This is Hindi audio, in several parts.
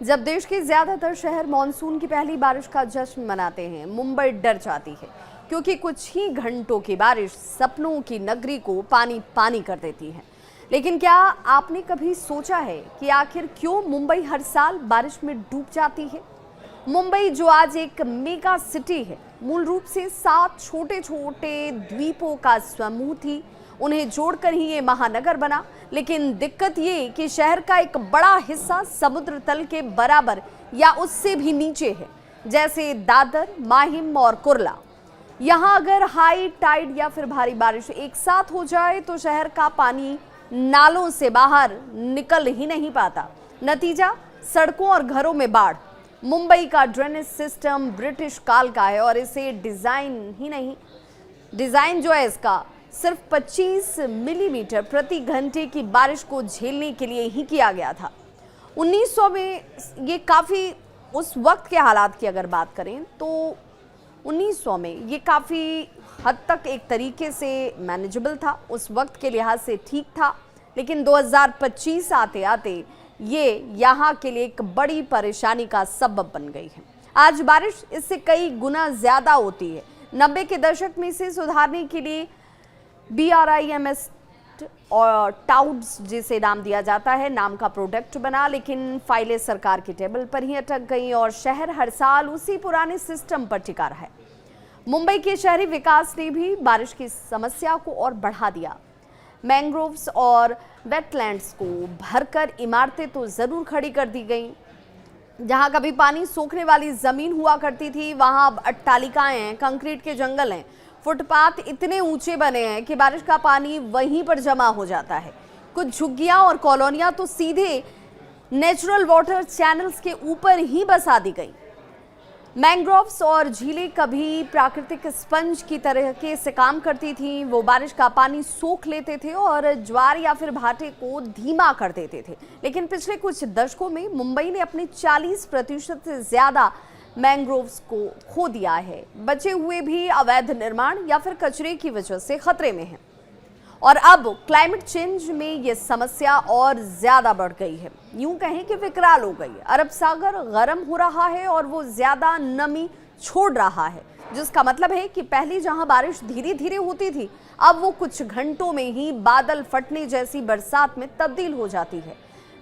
जब देश के ज्यादातर शहर मानसून की पहली बारिश का जश्न मनाते हैं, मुंबई डर जाती है क्योंकि कुछ ही घंटों की बारिश सपनों की नगरी को पानी पानी कर देती है। लेकिन क्या आपने कभी सोचा है कि आखिर क्यों मुंबई हर साल बारिश में डूब जाती है? मुंबई जो आज एक मेगा सिटी है, मूल रूप से 7 छोटे छोटे द्वीपों का समूह थी। उन्हें जोड़कर ही ये महानगर बना। लेकिन दिक्कत ये कि शहर का एक बड़ा हिस्सा समुद्र तल के बराबर या उससे भी नीचे है, जैसे दादर, माहिम और कुर्ला। यहाँ अगर हाई टाइड या फिर भारी बारिश एक साथ हो जाए तो शहर का पानी नालों से बाहर निकल ही नहीं पाता। नतीजा, सड़कों और घरों में बाढ़। मुंबई का ड्रेनेज सिस्टम ब्रिटिश काल का है और इसे डिजाइन जो है इसका सिर्फ 25 मिलीमीटर प्रति घंटे की बारिश को झेलने के लिए ही किया गया था। 1900 में ये काफ़ी, उस वक्त के हालात की अगर बात करें तो 1900 में ये काफ़ी हद तक एक तरीके से मैनेजेबल था, उस वक्त के लिहाज से ठीक था। लेकिन 2025 आते आते ये यहाँ के लिए एक बड़ी परेशानी का सबब बन गई है। आज बारिश इससे कई गुना ज़्यादा होती है। 90 के दशक में इसे सुधारने के लिए BRIMS और टाउड्स जिसे नाम दिया जाता है, नाम का प्रोडक्ट बना, लेकिन फाइलें सरकार के टेबल पर ही अटक गईं और शहर हर साल उसी पुराने सिस्टम पर टिका रहा है। मुंबई के शहरी विकास ने भी बारिश की समस्या को और बढ़ा दिया। मैंग्रोव्स और वेटलैंड्स को भरकर इमारतें तो जरूर खड़ी कर दी गईं। जहां कभी पानी सोखने वाली जमीन हुआ करती थी, वहां अब अट्टालिकाएं हैं, कंक्रीट के जंगल हैं, फुटपाथ इतने ऊंचे बने हैं कि बारिश का पानी वहीं पर जमा हो जाता है। कुछ झुग्गियां और कॉलोनियां तो सीधे नेचुरल वाटर चैनल्स के ऊपर ही बसा दी गई। मैंग्रोव्स और झीलें कभी प्राकृतिक स्पंज की तरह के से काम करती थीं। वो बारिश का पानी सोख लेते थे और ज्वार या फिर भाटे को धीमा कर देते थे। लेकिन पिछले कुछ दशकों में मुंबई ने अपने 40% से ज्यादा मैंग्रोव्स को खो दिया है। बचे हुए भी अवैध निर्माण या फिर कचरे की वजह से खतरे में हैं। और अब क्लाइमेट चेंज में ये समस्या और ज्यादा बढ़ गई है, यूं कहें कि विकराल हो गई है। अरब सागर गर्म हो रहा है और वो ज्यादा नमी छोड़ रहा है, जिसका मतलब है कि पहले जहां बारिश धीरे धीरे होती थी, अब वो कुछ घंटों में ही बादल फटने जैसी बरसात में तब्दील हो जाती है।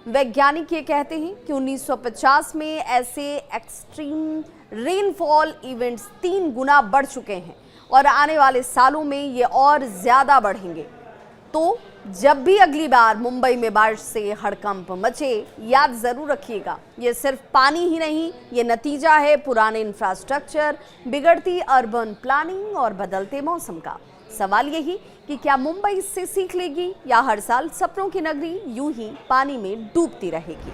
वैज्ञानिक ये कहते हैं कि 1950 में ऐसे एक्सट्रीम रेनफॉल इवेंट्स 3 गुना बढ़ चुके हैं और आने वाले सालों में ये और ज्यादा बढ़ेंगे। तो जब भी अगली बार मुंबई में बारिश से हड़कंप मचे, याद जरूर रखिएगा, ये सिर्फ पानी ही नहीं, ये नतीजा है पुराने इंफ्रास्ट्रक्चर, बिगड़ती अर्बन प्लानिंग और बदलते मौसम का। सवाल यही कि क्या मुंबई इससे सीख लेगी या हर साल सपनों की नगरी यूं ही पानी में डूबती रहेगी।